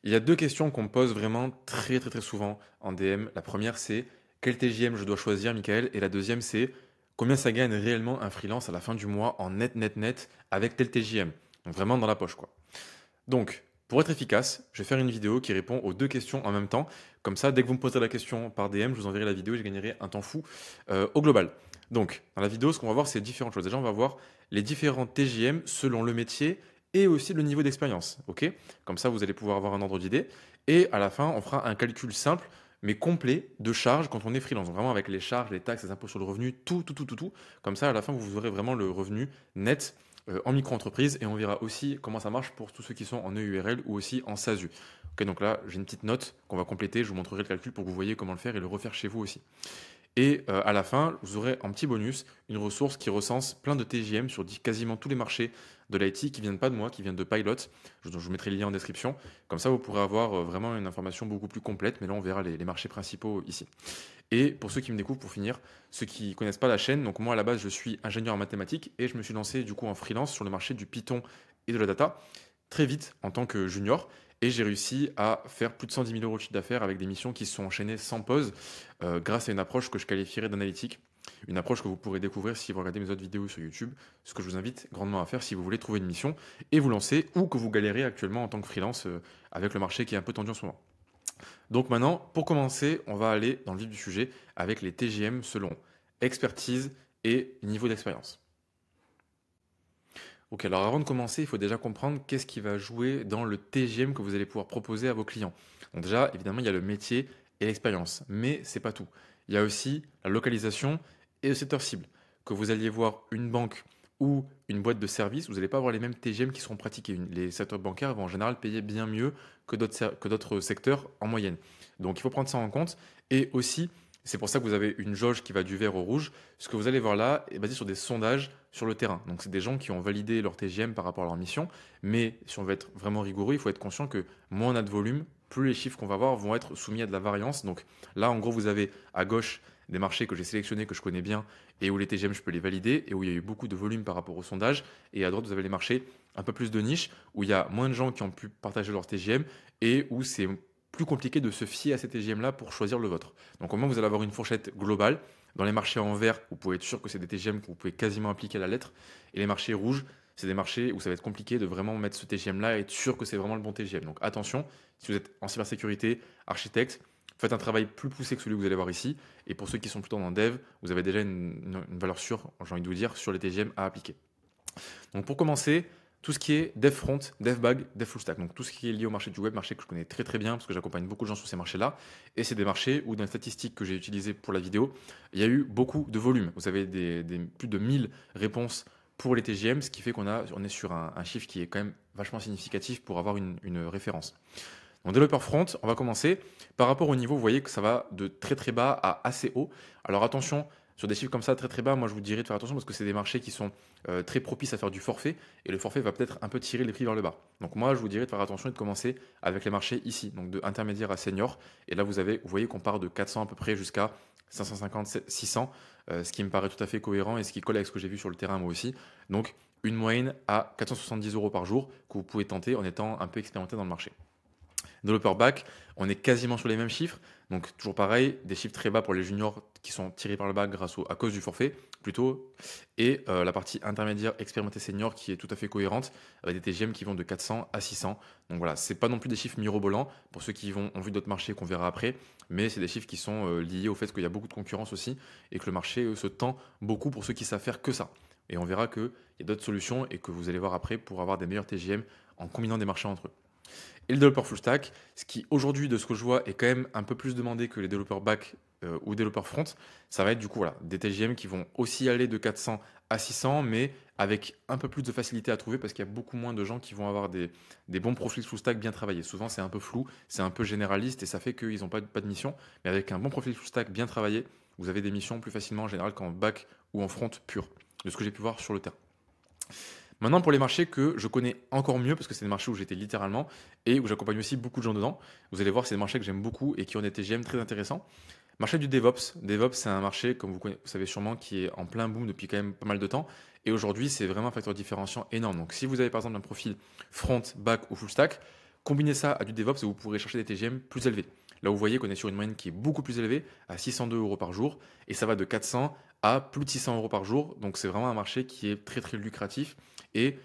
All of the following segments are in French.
Il y a deux questions qu'on me pose vraiment très souvent en DM. La première, c'est quel TJM je dois choisir, Michael? Et la deuxième, c'est combien ça gagne réellement un freelance à la fin du mois en net avec tel TJM? Donc vraiment dans la poche, quoi. Donc, pour être efficace, je vais faire une vidéo qui répond aux deux questions en même temps. Comme ça, dès que vous me poserez la question par DM, je vous enverrai la vidéo et je gagnerai un temps fou au global. Donc, dans la vidéo, ce qu'on va voir, c'est différentes choses. Déjà, on va voir les différents TJM selon le métier et aussi le niveau d'expérience. Ok? Comme ça, vous allez pouvoir avoir un ordre d'idée. Et à la fin, on fera un calcul simple mais complet de charges quand on est freelance. Donc, vraiment avec les charges, les taxes, les impôts sur le revenu, tout. Comme ça, à la fin, vous aurez vraiment le revenu net en micro-entreprise et on verra aussi comment ça marche pour tous ceux qui sont en EURL ou aussi en SASU. Ok, donc là, j'ai une petite note qu'on va compléter, je vous montrerai le calcul pour que vous voyez comment le faire et le refaire chez vous aussi. Et à la fin, vous aurez en petit bonus une ressource qui recense plein de TJM sur quasiment tous les marchés de l'IT qui viennent pas de moi, qui viennent de Pilot. Je vous mettrai le lien en description. Comme ça, vous pourrez avoir vraiment une information beaucoup plus complète. Mais là, on verra les marchés principaux ici. Et pour ceux qui me découvrent, pour finir, ceux qui connaissent pas la chaîne, donc moi à la base je suis ingénieur en mathématiques et je me suis lancé du coup en freelance sur le marché du Python et de la data très vite en tant que junior. Et j'ai réussi à faire plus de 110 000 euros de chiffre d'affaires avec des missions qui se sont enchaînées sans pause grâce à une approche que je qualifierais d'analytique. Une approche que vous pourrez découvrir si vous regardez mes autres vidéos sur YouTube, ce que je vous invite grandement à faire si vous voulez trouver une mission et vous lancer ou que vous galérez actuellement en tant que freelance avec le marché qui est un peu tendu en ce moment. Donc maintenant, pour commencer, on va aller dans le vif du sujet avec les TGM selon expertise et niveau d'expérience. Ok, alors avant de commencer, il faut déjà comprendre qu'est-ce qui va jouer dans le TGM que vous allez pouvoir proposer à vos clients. Donc déjà, évidemment, il y a le métier et l'expérience, mais c'est pas tout. Il y a aussi la localisation et le secteur cible. Que vous alliez voir une banque ou une boîte de services, vous n'allez pas avoir les mêmes TGM qui seront pratiqués. Les secteurs bancaires vont en général payer bien mieux que d'autres secteurs en moyenne. Donc il faut prendre ça en compte. Et aussi, c'est pour ça que vous avez une jauge qui va du vert au rouge. Ce que vous allez voir là est basé sur des sondages sur le terrain. Donc c'est des gens qui ont validé leur TGM par rapport à leur mission. Mais si on veut être vraiment rigoureux, il faut être conscient que moins on a de volume, plus les chiffres qu'on va avoir vont être soumis à de la variance. Donc là, en gros, vous avez à gauche des marchés que j'ai sélectionnés, que je connais bien, et où les TGM, je peux les valider, et où il y a eu beaucoup de volume par rapport au sondage. Et à droite, vous avez les marchés un peu plus de niche, où il y a moins de gens qui ont pu partager leur TGM, et où c'est plus compliqué de se fier à ces TGM-là pour choisir le vôtre. Donc au moins, vous allez avoir une fourchette globale. Dans les marchés en vert, vous pouvez être sûr que c'est des TGM que vous pouvez quasiment appliquer à la lettre. Et les marchés rouges, c'est des marchés où ça va être compliqué de vraiment mettre ce TGM-là et être sûr que c'est vraiment le bon TGM. Donc attention, si vous êtes en cybersécurité, architecte, faites un travail plus poussé que celui que vous allez voir ici. Et pour ceux qui sont plutôt en dev, vous avez déjà une valeur sûre, j'ai envie de vous dire, sur les TGM à appliquer. Donc pour commencer, tout ce qui est dev front, dev back, dev full stack. Donc tout ce qui est lié au marché du web, marché que je connais très bien parce que j'accompagne beaucoup de gens sur ces marchés-là. Et c'est des marchés où dans les statistiques que j'ai utilisées pour la vidéo, il y a eu beaucoup de volume. Vous avez plus de 1000 réponses pour les TGM, ce qui fait on est sur un chiffre qui est quand même vachement significatif pour avoir une référence. Donc développeur front, on va commencer. Par rapport au niveau, vous voyez que ça va de très bas à assez haut. Alors attention, sur des chiffres comme ça très bas, moi je vous dirais de faire attention parce que c'est des marchés qui sont très propices à faire du forfait et le forfait va peut-être un peu tirer les prix vers le bas. Donc moi je vous dirais de faire attention et de commencer avec les marchés ici, donc de intermédiaire à senior. Et là vous voyez qu'on part de 400 à peu près jusqu'à 550, 600, ce qui me paraît tout à fait cohérent et ce qui colle avec ce que j'ai vu sur le terrain moi aussi. Donc une moyenne à 470 euros par jour que vous pouvez tenter en étant un peu expérimenté dans le marché. Développeur back, on est quasiment sur les mêmes chiffres. Donc toujours pareil, des chiffres très bas pour les juniors qui sont tirés par le bas à cause du forfait plutôt. Et la partie intermédiaire expérimenté senior qui est tout à fait cohérente avec des TGM qui vont de 400 à 600. Donc voilà, c'est pas non plus des chiffres mirobolants pour ceux qui ont vu d'autres marchés qu'on verra après, mais c'est des chiffres qui sont liés au fait qu'il y a beaucoup de concurrence aussi et que le marché se tend beaucoup pour ceux qui savent faire que ça. Et on verra qu'il y a d'autres solutions et que vous allez voir après pour avoir des meilleurs TGM en combinant des marchés entre eux. Et le développeur full stack, ce qui aujourd'hui, de ce que je vois, est quand même un peu plus demandé que les développeurs back ou développeurs front, ça va être du coup voilà, des TGM qui vont aussi aller de 400 à 600, mais avec un peu plus de facilité à trouver parce qu'il y a beaucoup moins de gens qui vont avoir des bons profils full stack bien travaillés. Souvent, c'est un peu flou, c'est un peu généraliste et ça fait qu'ils n'ont pas de mission. Mais avec un bon profil full stack bien travaillé, vous avez des missions plus facilement en général qu'en back ou en front pur, de ce que j'ai pu voir sur le terrain. Maintenant, pour les marchés que je connais encore mieux, parce que c'est des marchés où j'étais littéralement et où j'accompagne aussi beaucoup de gens dedans, vous allez voir, c'est des marchés que j'aime beaucoup et qui ont des TGM très intéressants. Marché du DevOps. DevOps, c'est un marché, comme vous savez sûrement, qui est en plein boom depuis quand même pas mal de temps. Et aujourd'hui, c'est vraiment un facteur différenciant énorme. Donc, si vous avez par exemple un profil front, back ou full stack, Combinez ça à du DevOps et vous pourrez chercher des TGM plus élevés. Là, vous voyez qu'on est sur une moyenne qui est beaucoup plus élevée, à 602 euros par jour, et ça va de 400 à plus de 600 euros par jour. Donc, c'est vraiment un marché qui est très, très lucratif. Et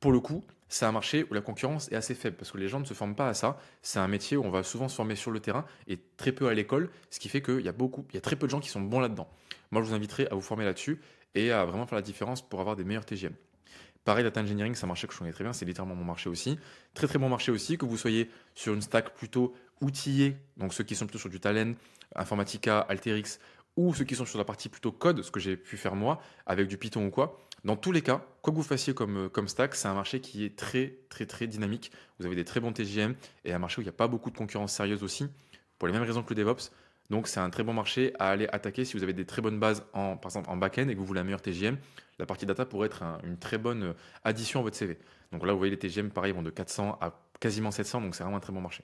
pour le coup, c'est un marché où la concurrence est assez faible parce que les gens ne se forment pas à ça. C'est un métier où on va souvent se former sur le terrain et très peu à l'école, ce qui fait qu'il y a très peu de gens qui sont bons là-dedans. Moi, je vous inviterai à vous former là-dessus et à vraiment faire la différence pour avoir des meilleurs TGM. Pareil, data engineering, c'est un marché que je connais très bien, c'est littéralement mon marché aussi. Très très bon marché aussi, que vous soyez sur une stack plutôt outillée, donc ceux qui sont plutôt sur du Talend, Informatica, Alteryx, ou ceux qui sont sur la partie plutôt code, ce que j'ai pu faire moi, avec du Python ou quoi. Dans tous les cas, quoi que vous fassiez comme stack, c'est un marché qui est très très très dynamique. Vous avez des très bons TGM et un marché où il n'y a pas beaucoup de concurrence sérieuse aussi, pour les mêmes raisons que le DevOps. Donc c'est un très bon marché à aller attaquer si vous avez des très bonnes bases par exemple en back-end et que vous voulez un meilleur TGM. La partie data pourrait être une très bonne addition à votre CV. Donc là, vous voyez les TGM, pareil, vont de 400 à quasiment 700, donc c'est vraiment un très bon marché.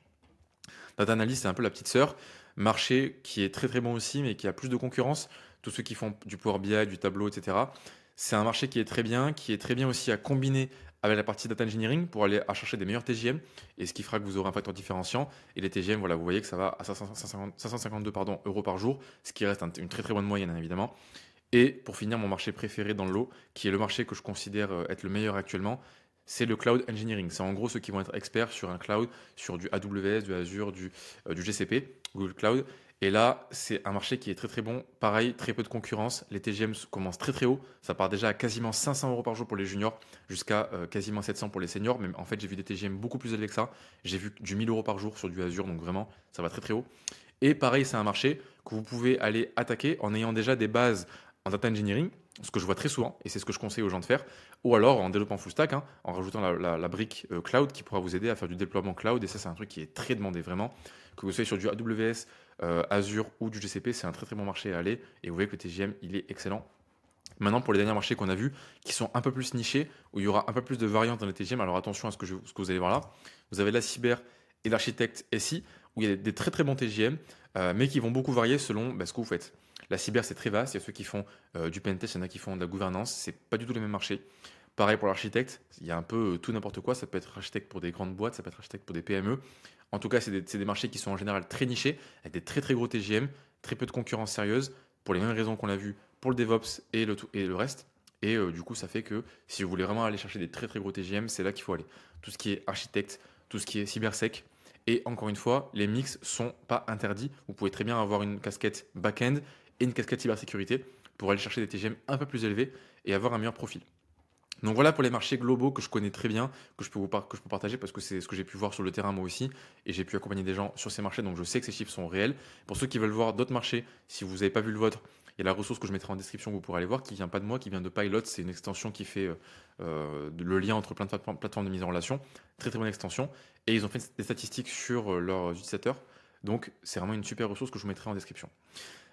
Data Analyst, c'est un peu la petite sœur. Marché qui est très très bon aussi, mais qui a plus de concurrence. Tous ceux qui font du Power BI, du tableau, etc. C'est un marché qui est très bien aussi à combiner avec la partie data engineering pour aller à chercher des meilleurs TGM et ce qui fera que vous aurez un facteur différenciant. Et les TGM, voilà, vous voyez que ça va à 552 euros par jour, ce qui reste une très très bonne moyenne, hein, évidemment. Et pour finir, mon marché préféré dans le lot, qui est le marché que je considère être le meilleur actuellement, c'est le cloud engineering. C'est en gros ceux qui vont être experts sur un cloud, sur du AWS, du Azure, du GCP, Google Cloud. Et là, c'est un marché qui est très très bon. Pareil, très peu de concurrence. Les TGM commencent très très haut. Ça part déjà à quasiment 500 euros par jour pour les juniors, jusqu'à quasiment 700 pour les seniors. Mais en fait, j'ai vu des TGM beaucoup plus élevés que ça. J'ai vu du 1000 euros par jour sur du Azure, donc vraiment, ça va très très haut. Et pareil, c'est un marché que vous pouvez aller attaquer en ayant déjà des bases en data engineering, ce que je vois très souvent, et c'est ce que je conseille aux gens de faire, ou alors en développement full stack, hein, en rajoutant la brique cloud qui pourra vous aider à faire du déploiement cloud, et ça c'est un truc qui est très demandé vraiment, que vous soyez sur du AWS, Azure ou du GCP, c'est un très très bon marché à aller, et vous voyez que le TGM il est excellent. Maintenant, pour les derniers marchés qu'on a vus, qui sont un peu plus nichés, où il y aura un peu plus de variantes dans les TGM, alors attention à ce que vous allez voir là, vous avez la cyber et l'architecte SI, où il y a des très très bons TGM, mais qui vont beaucoup varier selon ce que vous faites. La cyber, c'est très vaste. Il y a ceux qui font du pentest, il y en a qui font de la gouvernance. C'est pas du tout les mêmes marchés. Pareil pour l'architecte, il y a un peu tout n'importe quoi. Ça peut être architecte pour des grandes boîtes, ça peut être architecte pour des PME. En tout cas, c'est des marchés qui sont en général très nichés, avec des très très gros TGM, très peu de concurrence sérieuse, pour les mêmes raisons qu'on l'a vu pour le DevOps et le reste. Et du coup, ça fait que si vous voulez vraiment aller chercher des très très gros TGM, c'est là qu'il faut aller. Tout ce qui est architecte, tout ce qui est cybersec, et encore une fois, les mix sont pas interdits. Vous pouvez très bien avoir une casquette back-end et une casquette cybersécurité pour aller chercher des TGM un peu plus élevés et avoir un meilleur profil. Donc voilà pour les marchés globaux que je connais très bien, que je peux partager parce que c'est ce que j'ai pu voir sur le terrain moi aussi et j'ai pu accompagner des gens sur ces marchés, donc je sais que ces chiffres sont réels. Pour ceux qui veulent voir d'autres marchés, si vous n'avez pas vu le vôtre, il y a la ressource que je mettrai en description que vous pourrez aller voir, qui vient pas de moi, qui vient de Pilot. C'est une extension qui fait le lien entre plein de plateformes de mise en relation. Très très bonne extension. Et ils ont fait des statistiques sur leurs utilisateurs. Donc c'est vraiment une super ressource que je vous mettrai en description.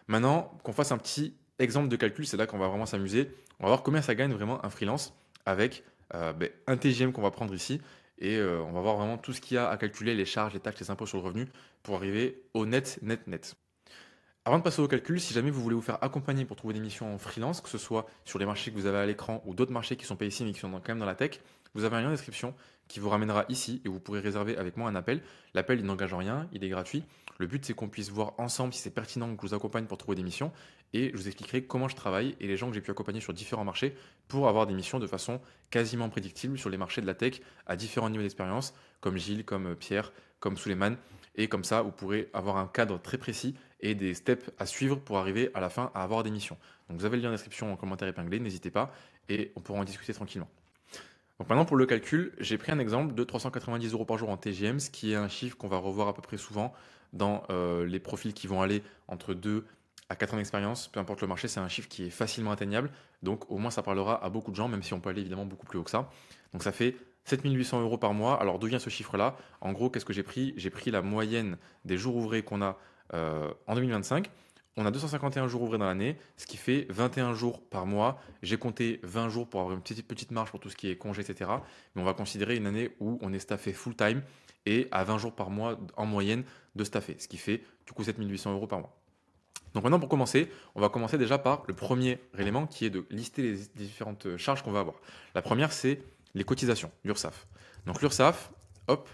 Maintenant, qu'on fasse un petit exemple de calcul, c'est là qu'on va vraiment s'amuser. On va voir combien ça gagne vraiment un freelance avec un TGM qu'on va prendre ici. Et on va voir vraiment tout ce qu'il y a à calculer, les charges, les taxes, les impôts sur le revenu, pour arriver au net, net, net. Avant de passer au calcul, si jamais vous voulez vous faire accompagner pour trouver des missions en freelance, que ce soit sur les marchés que vous avez à l'écran ou d'autres marchés qui sont pas ici mais qui sont quand même dans la tech, vous avez un lien en description qui vous ramènera ici et vous pourrez réserver avec moi un appel. L'appel, il n'engage en rien, il est gratuit. Le but, c'est qu'on puisse voir ensemble si c'est pertinent que je vous accompagne pour trouver des missions et je vous expliquerai comment je travaille et les gens que j'ai pu accompagner sur différents marchés pour avoir des missions de façon quasiment prédictible sur les marchés de la tech à différents niveaux d'expérience, comme Gilles, comme Pierre, comme Souleymane. Et comme ça, vous pourrez avoir un cadre très précis et des steps à suivre pour arriver à la fin à avoir des missions. Donc vous avez le lien en description en commentaire épinglé, n'hésitez pas et on pourra en discuter tranquillement. Donc maintenant pour le calcul, j'ai pris un exemple de 390 euros par jour en TGM, ce qui est un chiffre qu'on va revoir à peu près souvent dans les profils qui vont aller entre 2 à 4 ans d'expérience, peu importe le marché, c'est un chiffre qui est facilement atteignable. Donc au moins ça parlera à beaucoup de gens, même si on peut aller évidemment beaucoup plus haut que ça. Donc ça fait 7800 euros par mois. Alors d'où vient ce chiffre-là? En gros, qu'est-ce que j'ai pris? J'ai pris la moyenne des jours ouvrés qu'on a en 2025. On a 251 jours ouvrés dans l'année, ce qui fait 21 jours par mois. J'ai compté 20 jours pour avoir une petite marge pour tout ce qui est congé, etc. Mais on va considérer une année où on est staffé full-time et à 20 jours par mois en moyenne de staffé, ce qui fait du coup 7800 euros par mois. Donc maintenant pour commencer, on va commencer déjà par le premier élément qui est de lister les différentes charges qu'on va avoir. La première c'est les cotisations, l'URSSAF. Donc l'URSSAF, hop,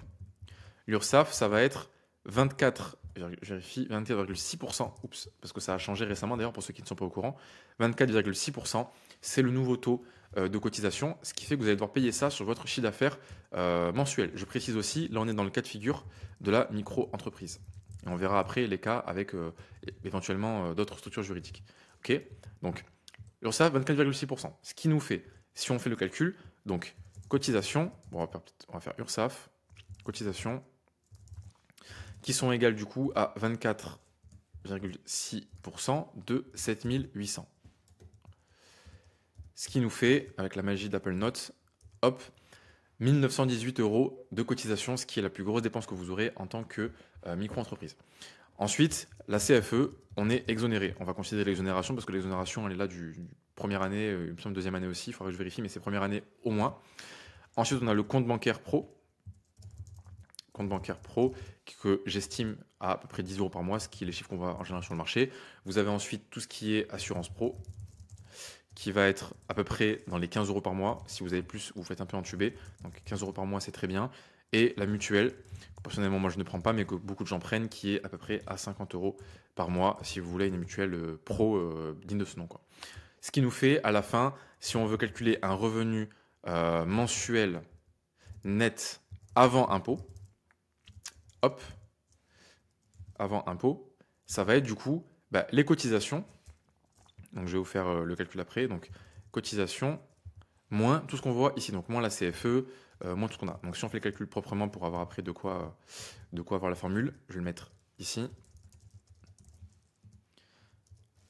L'URSSAF, ça va être 24, je vérifie, 24,6%. Oups, parce que ça a changé récemment d'ailleurs pour ceux qui ne sont pas au courant. 24,6%, c'est le nouveau taux de cotisation, ce qui fait que vous allez devoir payer ça sur votre chiffre d'affaires mensuel. Je précise aussi, là on est dans le cas de figure de la micro-entreprise. Et on verra après les cas avec éventuellement d'autres structures juridiques. Ok. Donc, l'URSSAF, 24,6%. Ce qui nous fait, si on fait le calcul, donc cotisation, bon, on va faire URSSAF, cotisation, qui sont égales du coup à 24,6% de 7800. Ce qui nous fait, avec la magie d'Apple Notes, hop, 1918 € de cotisation, ce qui est la plus grosse dépense que vous aurez en tant que micro-entreprise. Ensuite, la CFE, on est exonéré. On va considérer l'exonération parce que l'exonération, elle est là du première année, il me semble deuxième année aussi, il faudra que je vérifie, mais c'est première année au moins. Ensuite, on a le compte bancaire pro. Compte bancaire pro que j'estime à peu près 10 € par mois, ce qui est les chiffres qu'on voit en général sur le marché. Vous avez ensuite tout ce qui est assurance pro, qui va être à peu près dans les 15 € par mois. Si vous avez plus, vous faites un peu entuber. Donc 15 € par mois, c'est très bien. Et la mutuelle, que personnellement, moi je ne prends pas, mais que beaucoup de gens prennent, qui est à peu près à 50 € par mois, si vous voulez une mutuelle pro digne de ce nom, quoi. Ce qui nous fait, à la fin, si on veut calculer un revenu mensuel net avant impôt, hop, avant impôt, ça va être du coup les cotisations. Donc je vais vous faire le calcul après. Donc cotisation moins tout ce qu'on voit ici. Donc moins la CFE, moins tout ce qu'on a. Donc si on fait le calcul proprement pour avoir après de quoi avoir la formule, je vais le mettre ici.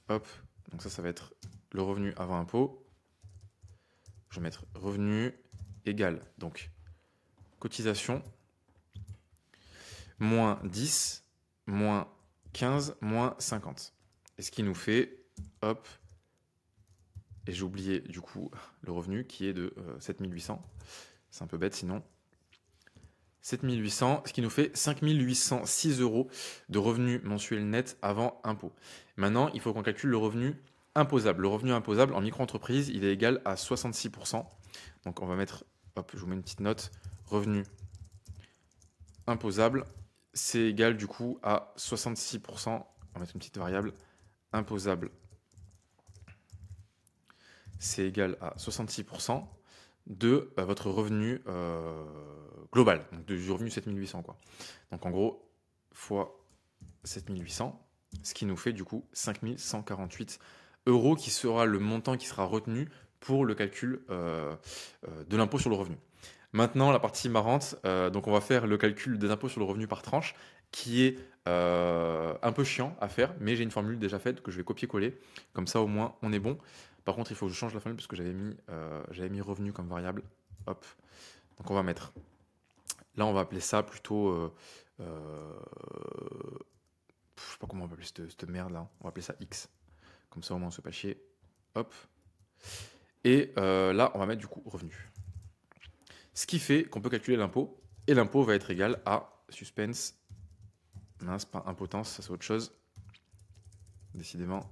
Hop, donc ça va être le revenu avant impôt. Je vais mettre revenu égal. Donc cotisation moins 10, moins 15, moins 50. Et ce qui nous fait, hop, et j'ai oublié du coup le revenu qui est de 7800. C'est un peu bête sinon. 7800, ce qui nous fait 5806 € de revenu mensuel net avant impôt. Maintenant, il faut qu'on calcule le revenu imposable. Le revenu imposable en micro-entreprise, il est égal à 66%. Donc on va mettre, hop, je vous mets une petite note, revenu imposable, c'est égal du coup à 66%. On va mettre une petite variable, imposable, c'est égal à 66% de votre revenu global, donc du revenu 7800, quoi. Donc en gros, fois 7800, ce qui nous fait du coup 5148 € qui sera le montant qui sera retenu pour le calcul de l'impôt sur le revenu. Maintenant, la partie marrante, donc on va faire le calcul des impôts sur le revenu par tranche, qui est un peu chiant à faire, mais j'ai une formule déjà faite que je vais copier-coller, comme ça au moins on est bon. Par contre, il faut que je change la formule parce que j'avais mis revenu comme variable. Hop. Donc on va mettre. Là, on va appeler ça plutôt. Je sais pas comment on va appeler cette merde là. On va appeler ça X. Comme ça, au moins on se fait pas chier. Hop. Et là, on va mettre du coup revenu. Ce qui fait qu'on peut calculer l'impôt. Et l'impôt va être égal à suspense. Mince, pas impotence, ça c'est autre chose. Décidément.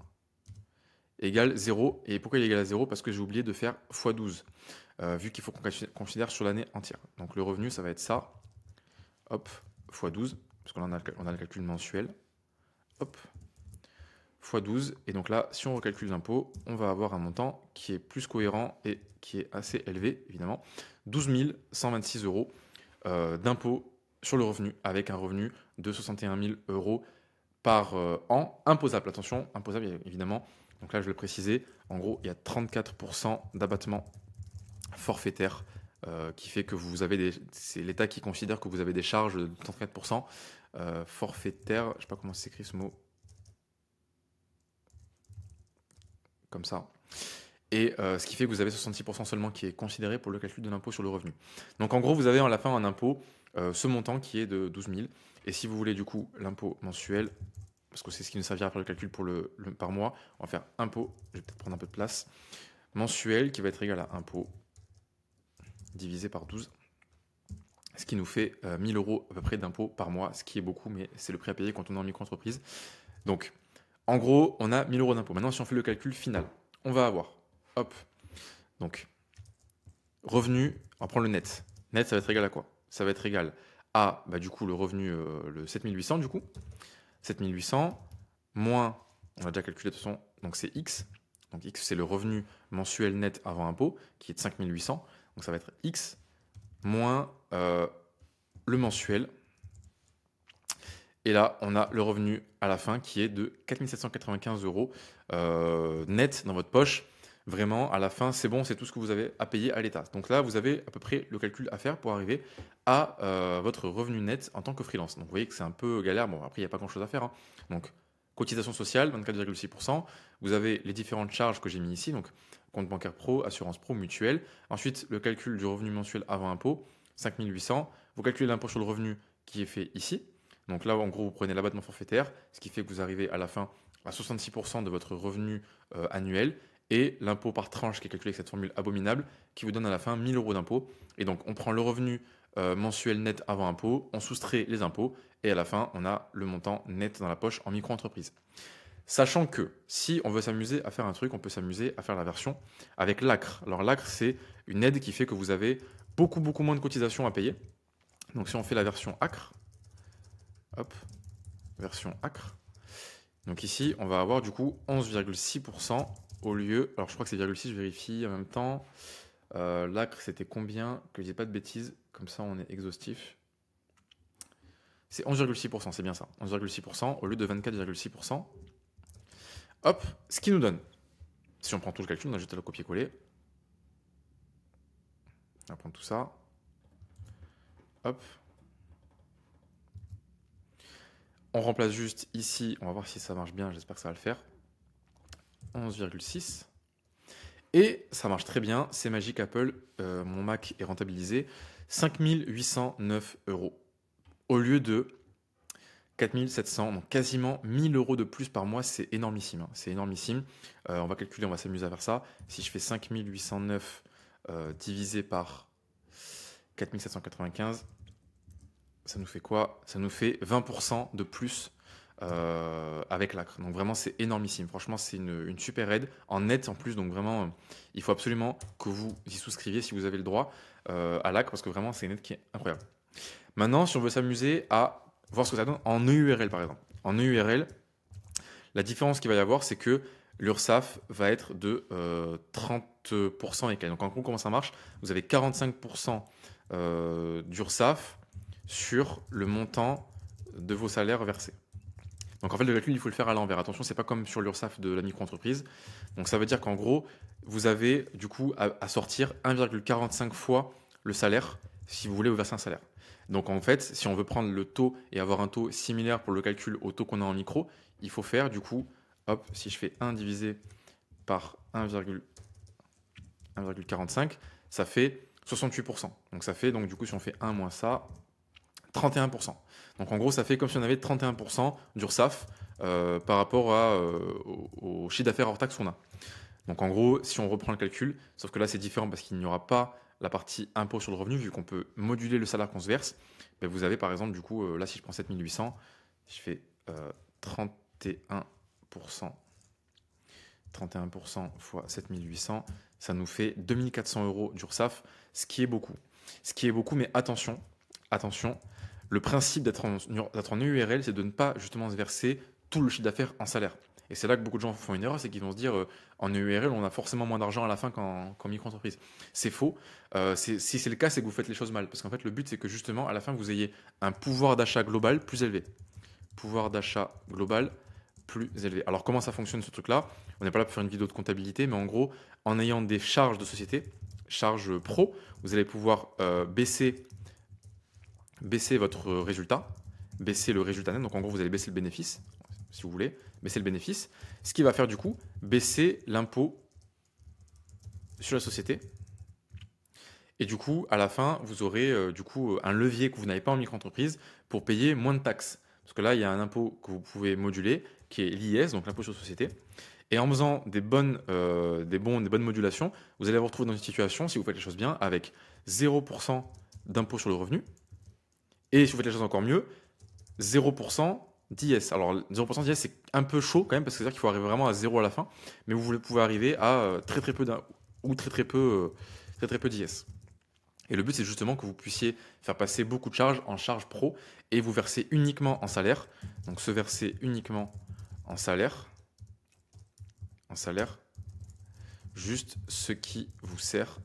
Égale 0. Et pourquoi il est égal à 0? Parce que j'ai oublié de faire x12, vu qu'il faut qu'on considère sur l'année entière. Donc le revenu, ça va être ça, hop, x12, parce qu'on a le calcul mensuel, hop, x12. Et donc là, si on recalcule l'impôt, on va avoir un montant qui est plus cohérent et qui est assez élevé, évidemment. 12 126 € d'impôt sur le revenu, avec un revenu de 61 000 € par an, imposable. Attention, imposable évidemment. Donc là, je vais le préciser, en gros, il y a 34% d'abattement forfaitaire qui fait que vous avez c'est l'État qui considère que vous avez des charges de 34% forfaitaire. Je ne sais pas comment s'écrit ce mot. Comme ça. Et ce qui fait que vous avez 66% seulement qui est considéré pour le calcul de l'impôt sur le revenu. Donc en gros, vous avez à la fin un impôt, ce montant qui est de 12 000. Et si vous voulez du coup l'impôt mensuel, parce que c'est ce qui nous servira pour le calcul pour le par mois, on va faire impôt, je vais peut-être prendre un peu de place, mensuel qui va être égal à impôt divisé par 12, ce qui nous fait 1000 € à peu près d'impôt par mois, ce qui est beaucoup, mais c'est le prix à payer quand on est en micro-entreprise. Donc, en gros, on a 1000 € d'impôt. Maintenant, si on fait le calcul final, on va avoir, hop, donc, revenu, on va prendre le net. Net, ça va être égal à quoi? Ça va être égal à du coup le revenu, le 7800 du coup. 7800 moins, on a déjà calculé de toute façon, donc c'est X. Donc X, c'est le revenu mensuel net avant impôt, qui est de 5800. Donc ça va être X moins le mensuel. Et là, on a le revenu à la fin qui est de 4795 euros net dans votre poche. Vraiment, à la fin, c'est bon, c'est tout ce que vous avez à payer à l'État. Donc là, vous avez à peu près le calcul à faire pour arriver à votre revenu net en tant que freelance. Donc vous voyez que c'est un peu galère. Bon, après, il n'y a pas grand-chose à faire, hein. Donc, cotisation sociale, 24,6%. Vous avez les différentes charges que j'ai mis ici, donc compte bancaire pro, assurance pro, mutuelle. Ensuite, le calcul du revenu mensuel avant impôt, 5800. Vous calculez l'impôt sur le revenu qui est fait ici. Donc là, en gros, vous prenez l'abattement forfaitaire, ce qui fait que vous arrivez à la fin à 66% de votre revenu annuel et l'impôt par tranche qui est calculé avec cette formule abominable qui vous donne à la fin 1000 euros d'impôt. Et donc, on prend le revenu mensuel net avant impôt, on soustrait les impôts et à la fin, on a le montant net dans la poche en micro-entreprise. Sachant que si on veut s'amuser à faire un truc, on peut s'amuser à faire la version avec l'ACRE. Alors l'ACRE, c'est une aide qui fait que vous avez beaucoup moins de cotisations à payer. Donc si on fait la version ACRE, hop, version ACRE. Donc ici, on va avoir du coup 11,6% au lieu... Alors je crois que c'est 0,6, je vérifie en même temps. L'ACRE, c'était combien? Que je dis pas de bêtises, comme ça on est exhaustif. C'est 11,6%, c'est bien ça. 11,6% au lieu de 24,6%. Hop, ce qui nous donne, si on prend tout le calcul, on a juste à le copier-coller. On va prendre tout ça. Hop. On remplace juste ici, on va voir si ça marche bien, j'espère que ça va le faire. 11,6. Et ça marche très bien, c'est magique Apple, mon Mac est rentabilisé. 5809 euros au lieu de 4700, donc quasiment 1000 euros de plus par mois, c'est énormissime, hein. C'est énormissime. On va calculer, on va s'amuser à faire ça. Si je fais 5809 divisé par 4795, ça nous fait quoi? Ça nous fait 20% de plus avec l'ACRE. Donc vraiment, c'est énormissime. Franchement, c'est une super aide en net en plus. Donc vraiment, il faut absolument que vous y souscriviez si vous avez le droit à l'ACRE parce que vraiment, c'est une aide qui est incroyable. Maintenant, si on veut s'amuser à voir ce que ça donne en EURL par exemple. En EURL, la différence qu'il va y avoir, c'est que l'URSSAF va être de 30% et quelques. Donc en gros, comment ça marche? Vous avez 45% d'URSSAF sur le montant de vos salaires versés. Donc en fait, le calcul, il faut le faire à l'envers. Attention, c'est pas comme sur l'URSSAF de la micro-entreprise. Donc ça veut dire qu'en gros, vous avez du coup à sortir 1,45 fois le salaire si vous voulez vous verser un salaire. Donc en fait, si on veut prendre le taux et avoir un taux similaire pour le calcul au taux qu'on a en micro, il faut faire du coup, hop, si je fais 1 divisé par 1,45, ça fait 68%. Donc ça fait, donc du coup, si on fait 1 moins ça, 31%. Donc en gros, ça fait comme si on avait 31% d'URSSAF par rapport au chiffre d'affaires hors taxe qu'on a. Donc en gros, si on reprend le calcul, sauf que là c'est différent parce qu'il n'y aura pas la partie impôt sur le revenu, vu qu'on peut moduler le salaire qu'on se verse, ben vous avez par exemple, du coup, là si je prends 7800, je fais 31%, 31% fois 7800, ça nous fait 2400 euros d'URSSAF, ce qui est beaucoup. Ce qui est beaucoup, mais attention, attention, le principe d'être en EURL, c'est de ne pas justement se verser tout le chiffre d'affaires en salaire. Et c'est là que beaucoup de gens font une erreur, c'est qu'ils vont se dire en EURL, on a forcément moins d'argent à la fin qu'en micro-entreprise. C'est faux. Si c'est le cas, c'est que vous faites les choses mal. Parce qu'en fait, le but, c'est que justement, à la fin, vous ayez un pouvoir d'achat global plus élevé. Pouvoir d'achat global plus élevé. Alors, comment ça fonctionne ce truc-là? On n'est pas là pour faire une vidéo de comptabilité, mais en gros, en ayant des charges de société, charges pro, vous allez pouvoir baisser votre résultat, baisser le résultat net. Donc, en gros, vous allez baisser le bénéfice, si vous voulez, baisser le bénéfice, ce qui va faire du coup baisser l'impôt sur la société. Et du coup, à la fin, vous aurez du coup un levier que vous n'avez pas en micro-entreprise pour payer moins de taxes. Parce que là, il y a un impôt que vous pouvez moduler, qui est l'IS, donc l'impôt sur la société. Et en faisant des bonnes modulations, vous allez vous retrouver dans une situation, si vous faites les choses bien, avec 0% d'impôt sur le revenu. Et si vous faites les choses encore mieux, 0% d'IS. Alors 0% d'IS, c'est un peu chaud quand même, parce que c'est-à-dire qu'il faut arriver vraiment à 0 à la fin, mais vous pouvez arriver à très peu ou très peu d'IS. Et le but, c'est justement que vous puissiez faire passer beaucoup de charges en charge pro et vous verser uniquement en salaire. Donc se verser uniquement en salaire, juste ce qui vous sert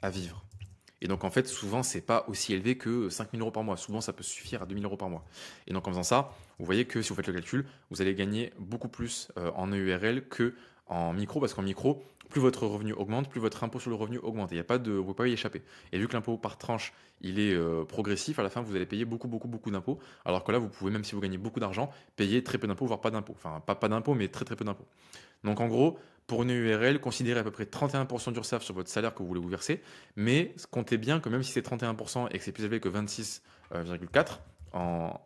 à vivre. Et donc en fait, souvent, c'est pas aussi élevé que 5 000 euros par mois. Souvent, ça peut suffire à 2 000 euros par mois. Et donc en faisant ça, vous voyez que si vous faites le calcul, vous allez gagner beaucoup plus en EURL que en micro, parce qu'en micro, plus votre revenu augmente, plus votre impôt sur le revenu augmente. Il y a pas de, vous ne pouvez pas y échapper. Et vu que l'impôt par tranche, il est progressif, à la fin, vous allez payer beaucoup d'impôts. Alors que là, vous pouvez, même si vous gagnez beaucoup d'argent, payer très peu d'impôts, voire pas d'impôts. Enfin, pas d'impôts, mais très peu d'impôts. Donc en gros, pour une URL, considérez à peu près 31% d'URSSAF sur votre salaire que vous voulez vous verser, mais comptez bien que même si c'est 31% et que c'est plus élevé que 26,4 en,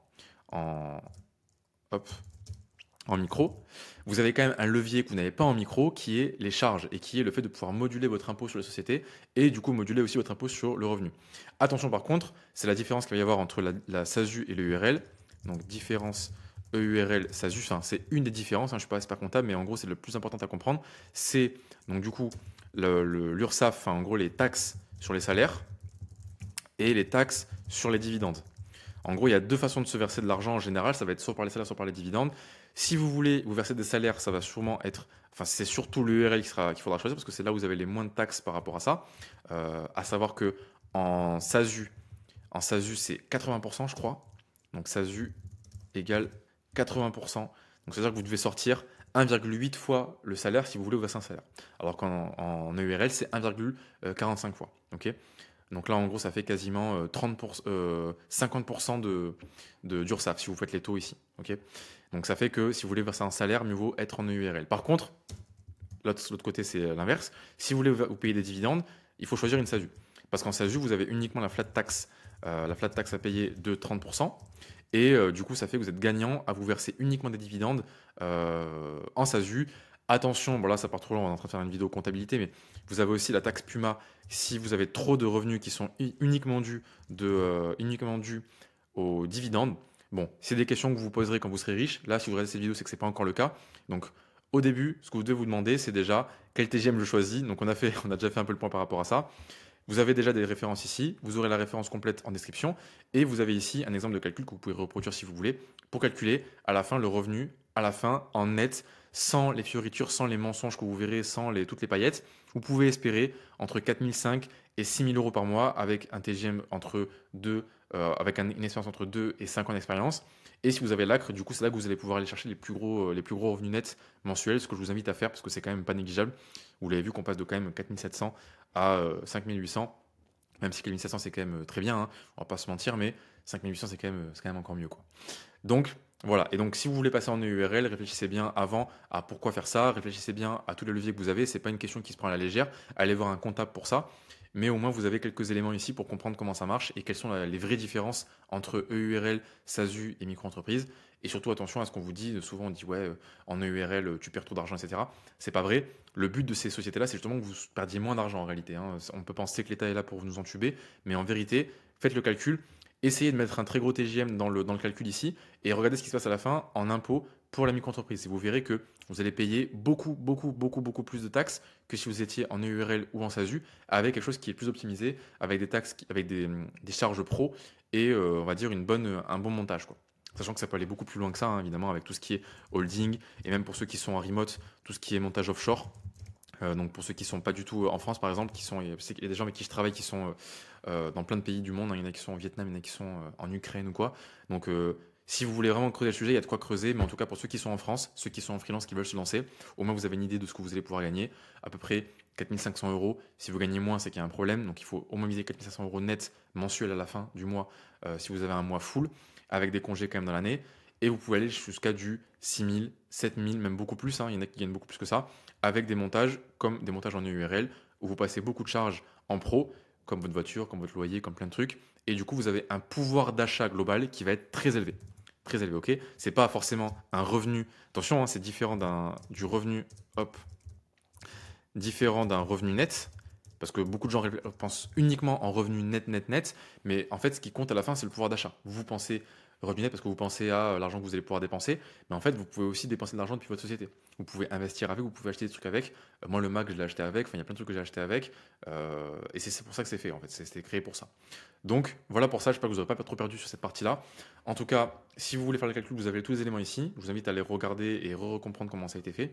en, hop, en micro, vous avez quand même un levier que vous n'avez pas en micro qui est les charges et qui est le fait de pouvoir moduler votre impôt sur les sociétés et du coup moduler aussi votre impôt sur le revenu. Attention par contre, c'est la différence qu'il va y avoir entre la SASU et le URL. Donc différence EURL, SASU, enfin, c'est une des différences, hein, je ne suis pas expert comptable, mais en gros c'est le plus important à comprendre. C'est donc du coup l'URSSAF, enfin, en gros les taxes sur les salaires et les taxes sur les dividendes. En gros, il y a deux façons de se verser de l'argent en général, ça va être soit par les salaires, soit par les dividendes. Si vous voulez vous verser des salaires, ça va sûrement être, enfin c'est surtout l'URL qu'il faudra choisir parce que c'est là où vous avez les moins de taxes par rapport à ça. À savoir que en SASU c'est 80% je crois. Donc SASU égale 80%. Donc c'est-à-dire que vous devez sortir 1,8 fois le salaire si vous voulez vous verser un salaire. Alors qu'en EURL, c'est 1,45 fois. Okay, donc là, en gros, ça fait quasiment 50% d'URSSAF si vous faites les taux ici. Okay, donc ça fait que si vous voulez verser un salaire, mieux vaut être en EURL. Par contre, l'autre côté, c'est l'inverse. Si vous voulez vous payer des dividendes, il faut choisir une SASU. Parce qu'en SASU, vous avez uniquement la flat tax à payer de 30%. Et du coup, ça fait que vous êtes gagnant à vous verser uniquement des dividendes en SASU. Attention, bon là ça part trop loin, on est en train de faire une vidéo comptabilité, mais vous avez aussi la taxe PUMA si vous avez trop de revenus qui sont uniquement dus aux dividendes. Bon, c'est des questions que vous vous poserez quand vous serez riche. Là, si vous regardez cette vidéo, c'est que ce n'est pas encore le cas. Donc, au début, ce que vous devez vous demander, c'est déjà quel TGM je choisis. Donc, on a déjà fait un peu le point par rapport à ça. Vous avez déjà des références ici, vous aurez la référence complète en description et vous avez ici un exemple de calcul que vous pouvez reproduire si vous voulez pour calculer à la fin le revenu, à la fin en net, sans les fioritures, sans les mensonges que vous verrez, sans toutes les paillettes. Vous pouvez espérer entre 4 500 et 6 000 euros par mois avec un TGM avec une expérience entre 2 et 5 ans d'expérience. Et si vous avez l'ACRE, du coup, c'est là que vous allez pouvoir aller chercher les plus gros revenus nets mensuels, ce que je vous invite à faire parce que c'est quand même pas négligeable. Vous l'avez vu qu'on passe de quand même 4 700 à 5 800, même si 4 700 c'est quand même très bien, hein, on va pas se mentir, mais 5 800 c'est quand même encore mieux, quoi. Donc voilà, et donc si vous voulez passer en EURL, réfléchissez bien avant à pourquoi faire ça, réfléchissez bien à tous les leviers que vous avez, c'est pas une question qui se prend à la légère, allez voir un comptable pour ça, mais au moins vous avez quelques éléments ici pour comprendre comment ça marche et quelles sont les vraies différences entre EURL, SASU et micro-entreprise. Et surtout attention à ce qu'on vous dit, souvent on dit ouais, en EURL tu perds trop d'argent, etc. C'est pas vrai. Le but de ces sociétés-là, c'est justement que vous perdiez moins d'argent en réalité, hein. On peut penser que l'État est là pour nous entuber, mais en vérité, faites le calcul, essayez de mettre un très gros TGM dans le calcul ici et regardez ce qui se passe à la fin en impôts pour la micro-entreprise. Et vous verrez que vous allez payer beaucoup plus de taxes que si vous étiez en EURL ou en SASU avec quelque chose qui est plus optimisé, avec des taxes, avec des charges pro et on va dire un bon montage, quoi. Sachant que ça peut aller beaucoup plus loin que ça, hein, évidemment, avec tout ce qui est holding et même pour ceux qui sont en remote, tout ce qui est montage offshore. Donc pour ceux qui ne sont pas du tout en France, par exemple, il y a des gens avec qui je travaille qui sont dans plein de pays du monde, hein. Il y en a qui sont au Vietnam, il y en a qui sont en Ukraine ou quoi. Donc si vous voulez vraiment creuser le sujet, il y a de quoi creuser. Mais en tout cas, pour ceux qui sont en France, ceux qui sont en freelance, qui veulent se lancer, au moins vous avez une idée de ce que vous allez pouvoir gagner. À peu près 4 500 euros. Si vous gagnez moins, c'est qu'il y a un problème. Donc il faut au moins viser 4 500 euros net mensuels à la fin du mois si vous avez un mois full, avec des congés quand même dans l'année. Et vous pouvez aller jusqu'à du 6 000, 7 000, même beaucoup plus, hein. Il y en a qui gagnent beaucoup plus que ça, avec des montages comme des montages en EURL, où vous passez beaucoup de charges en pro, comme votre voiture, comme votre loyer, comme plein de trucs. Et du coup, vous avez un pouvoir d'achat global qui va être très élevé. Très élevé, ok. C'est pas forcément un revenu. Attention, hein, c'est différent du revenu, différent d'un revenu net. Parce que beaucoup de gens pensent uniquement en revenu net. Mais en fait, ce qui compte à la fin, c'est le pouvoir d'achat. Vous pensez revenu net parce que vous pensez à l'argent que vous allez pouvoir dépenser, mais en fait, vous pouvez aussi dépenser de l'argent depuis votre société. Vous pouvez investir avec, vous pouvez acheter des trucs avec. Moi, le Mac, je l'ai acheté avec. Enfin, il y a plein de trucs que j'ai acheté avec. Et c'est pour ça que c'est fait, en fait. C'était créé pour ça. Donc, voilà pour ça. J'espère que vous n'aurez pas trop perdu sur cette partie-là. En tout cas, si vous voulez faire le calcul, vous avez tous les éléments ici. Je vous invite à les regarder et re-comprendre comment ça a été fait.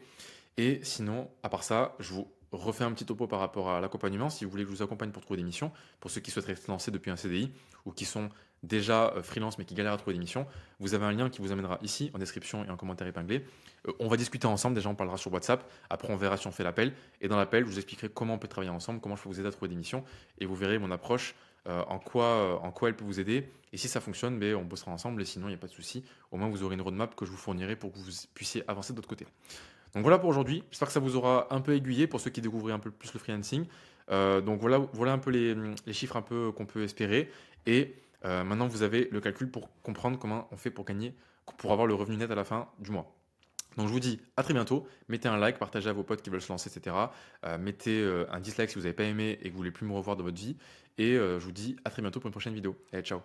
Et sinon, à part ça, je vous refais un petit topo par rapport à l'accompagnement. Si vous voulez que je vous accompagne pour trouver des missions, pour ceux qui souhaiteraient se lancer depuis un CDI ou qui sont déjà freelance mais qui galèrent à trouver des missions, vous avez un lien qui vous amènera ici en description et en commentaire épinglé. On va discuter ensemble, déjà on parlera sur WhatsApp, après on verra si on fait l'appel. Et dans l'appel, je vous expliquerai comment on peut travailler ensemble, comment je peux vous aider à trouver des missions. Et vous verrez mon approche, en quoi elle peut vous aider. Et si ça fonctionne, ben, on bossera ensemble et sinon il n'y a pas de souci. Au moins vous aurez une roadmap que je vous fournirai pour que vous puissiez avancer de l'autre côté. Donc voilà pour aujourd'hui. J'espère que ça vous aura un peu aiguillé pour ceux qui découvrent un peu plus le freelancing. Donc voilà un peu les chiffres un peu qu'on peut espérer. Et maintenant, vous avez le calcul pour comprendre comment on fait pour avoir le revenu net à la fin du mois. Donc je vous dis à très bientôt. Mettez un like, partagez à vos potes qui veulent se lancer, etc. Mettez un dislike si vous n'avez pas aimé et que vous voulez plus me revoir dans votre vie. Et je vous dis à très bientôt pour une prochaine vidéo. Allez, ciao.